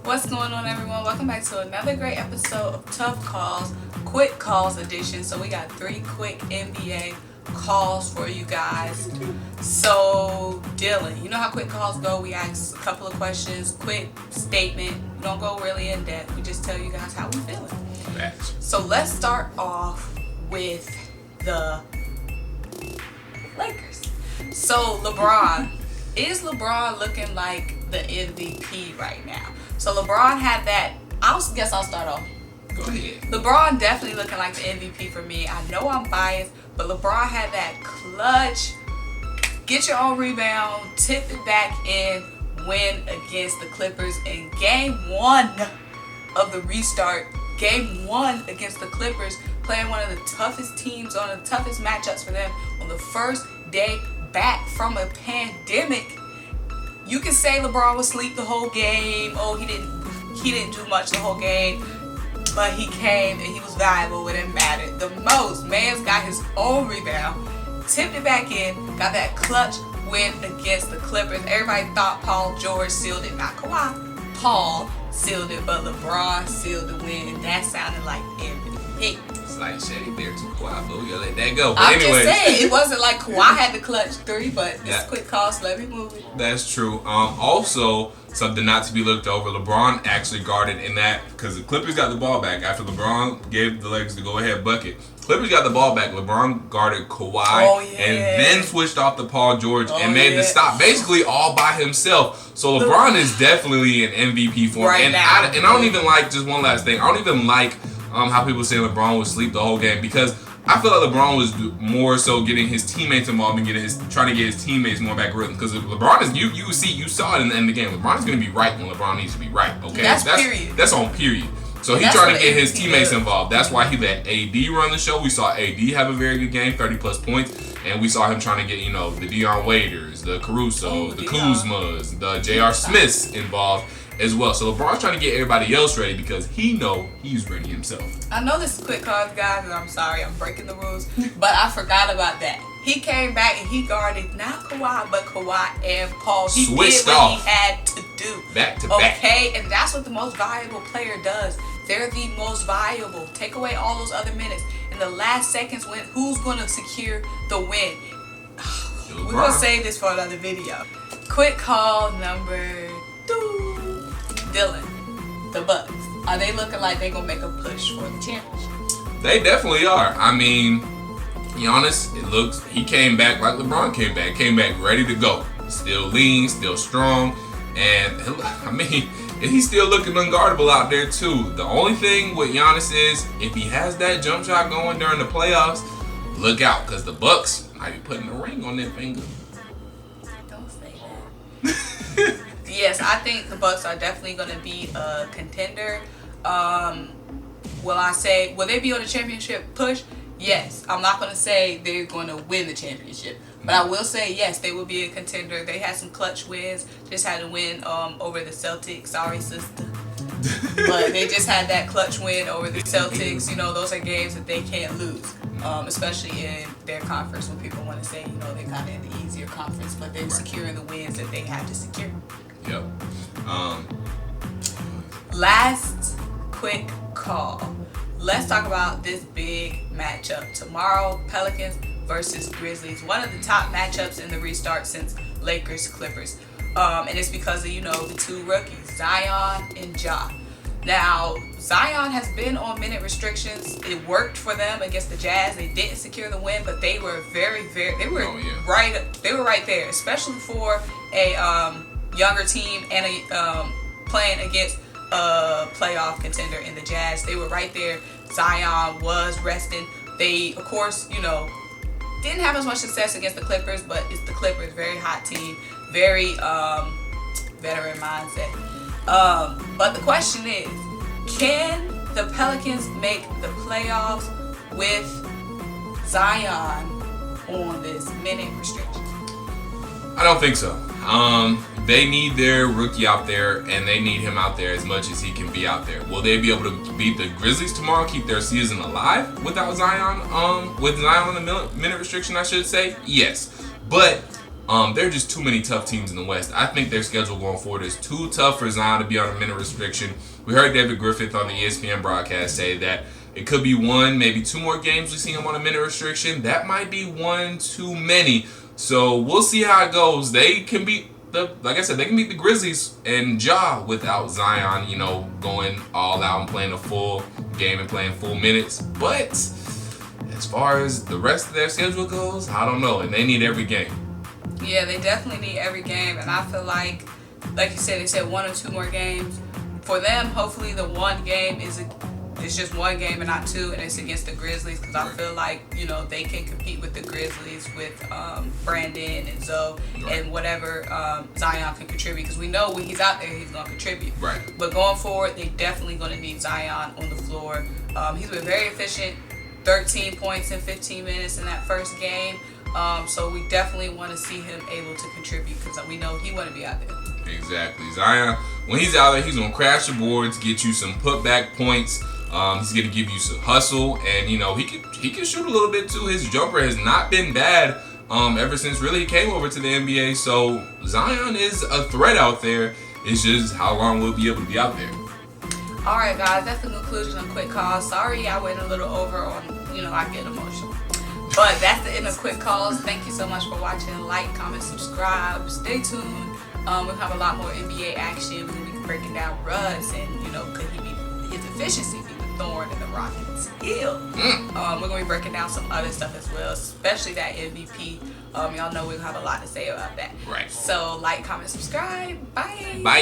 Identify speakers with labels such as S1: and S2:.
S1: What's going on, everyone? Welcome back to another great episode of Tough Calls, Quick Calls edition. So we got 3 quick NBA calls for you guys. So Dylan, you know how quick calls go. We ask a couple of questions, quick statement. We don't go really in depth. We just tell you guys how we feeling.
S2: Facts.
S1: So let's start off with the Lakers. So is LeBron looking like the MVP right now? So LeBron had that. I'll start off.
S2: Go ahead.
S1: LeBron definitely looking like the MVP for me. I know I'm biased, but LeBron had that clutch, get your own rebound, tip it back in, win against the Clippers in Game 1 of the restart. Game 1 against the Clippers, playing one of the toughest teams, one of the toughest matchups for them on the first day back from a pandemic. You can say LeBron was asleep the whole game. Oh, he didn't do much the whole game, but he came and he was valuable when it mattered the most. Man's got his own rebound, tipped it back in, got that clutch win against the Clippers. Everybody thought Paul George sealed it, not Kawhi. Paul sealed it, but LeBron sealed the win, and that sounded like MVP.
S2: Slight shade there to Kawhi, but we gotta let that go. But
S1: I'm
S2: anyways,
S1: just saying, it wasn't like Kawhi had the clutch 3, but it's
S2: Yeah.
S1: quick calls, so let me move it.
S2: that's true. Also, something not to be looked over. LeBron actually guarded in that because the Clippers got the ball back after LeBron gave the Lakers the go-ahead bucket. Clippers got the ball back. LeBron guarded Kawhi and then switched off to Paul George and made the stop basically all by himself. So LeBron is definitely an MVP for him.
S1: Right
S2: And
S1: now.
S2: I don't even like, just one last thing, I don't even like how people say LeBron was asleep the whole game, because I feel like LeBron was more so getting his teammates involved and trying to get his teammates more back rhythm. Because LeBron is you saw it in the end of the game. LeBron is going to be right when LeBron needs to be right. Okay,
S1: That's period.
S2: That's on period. So he's
S1: That's
S2: trying to
S1: what
S2: get his
S1: MVP
S2: teammates
S1: does.
S2: involved. That's why he let AD run the show. We saw AD have a very good game, 30+ points, and we saw him trying to get the Deion Waiters, the Caruso, the Kuzmas, the J.R. Smiths involved as well. So LeBron's trying to get everybody else ready because he know he's ready himself.
S1: I know this is quick calls, guys, and I'm sorry, I'm breaking the rules, but I forgot about that. He came back and he guarded not Kawhi, but Kawhi and Paul. He
S2: Switched
S1: did what
S2: off.
S1: he had to do.
S2: Back to back.
S1: Okay, and that's what the most valuable player does. They're the most valuable. Take away all those other minutes. In the last seconds, who's going to secure the win? We're going to save this for another video. Quick call number 2. Dylan, the Bucks. Are they looking like they're going to make a push for the championship?
S2: They definitely are. I mean, Giannis, he came back like LeBron came back ready to go. Still lean, still strong, and I mean, he's still looking unguardable out there too. The only thing with Giannis is if he has that jump shot going during the playoffs, look out, because the Bucks might be putting a ring on their finger.
S1: Don't say that. Yes, I think the Bucks are definitely going to be a contender. Will they be on the championship push? Yes. I'm not going to say they're going to win the championship, but I will say yes, they will be a contender. They had some clutch wins. Just had to win over the Celtics. Sorry, sister. But they just had that clutch win over the Celtics. Those are games that they can't lose, especially in their conference, when people want to say, they're kind of in the easier conference, but they're securing the wins that they have to secure.
S2: Yep.
S1: Last quick call. Let's talk about this big matchup tomorrow: Pelicans versus Grizzlies. One of the top matchups in the restart since Lakers Clippers, and it's because of the 2 rookies, Zion and Ja. Now, Zion has been on minute restrictions. It worked for them against the Jazz. They didn't secure the win, but they were right there, especially for a younger team and playing against a playoff contender in the Jazz. They were right there. Zion was resting. They, of course, didn't have as much success against the Clippers, but it's the Clippers, very hot team, very veteran mindset. But the question is, can the Pelicans make the playoffs with Zion on this minute restriction?
S2: I don't think so. They need their rookie out there, and they need him out there as much as he can be out there. Will they be able to beat the Grizzlies tomorrow, keep their season alive without Zion? With Zion on the minute restriction, I should say. Yes, but There are just too many tough teams in the West. I think their schedule going forward is too tough for Zion to be on a minute restriction. We heard David Griffith on the ESPN broadcast say that it could be one, maybe two more games we see him on a minute restriction. That might be one too many. So we'll see how it goes. They can beat like I said, they can beat the Grizzlies and Ja without Zion, going all out and playing a full game and playing full minutes. But as far as the rest of their schedule goes, I don't know. And they need every game.
S1: Yeah, they definitely need every game. And I feel like you said, they said 1 or 2 more games. For them, hopefully the one game it's just one game and not two, and it's against the Grizzlies, because I feel like they can compete with the Grizzlies with Brandon and Zoe and whatever Zion can contribute, because we know when he's out there he's going to contribute.
S2: Right.
S1: But going forward, they definitely going to need Zion on the floor. He's been very efficient, 13 points in 15 minutes in that first game. So we definitely want to see him able to contribute, because we know he want to be out there.
S2: Exactly. Zion, when he's out there, he's going to crash the boards, get you some putback points. He's going to give you some hustle, and he can shoot a little bit too. His jumper has not been bad ever since really he came over to the NBA. So Zion is a threat out there. It's just how long we'll be able to be out there.
S1: All right, guys, that's the conclusion of Quick Calls. Sorry I went a little over on, I get emotional. But that's the end of Quick Calls. Thank you so much for watching. Like, comment, subscribe. Stay tuned. We'll have a lot more NBA action. We'll be breaking down Russ and, could he be his efficiency be the thorn in the Rockets' heel. We're going to be breaking down some other stuff as well, especially that MVP. Y'all know we'll have a lot to say about that.
S2: Right.
S1: So, like, comment, subscribe. Bye.
S2: Bye.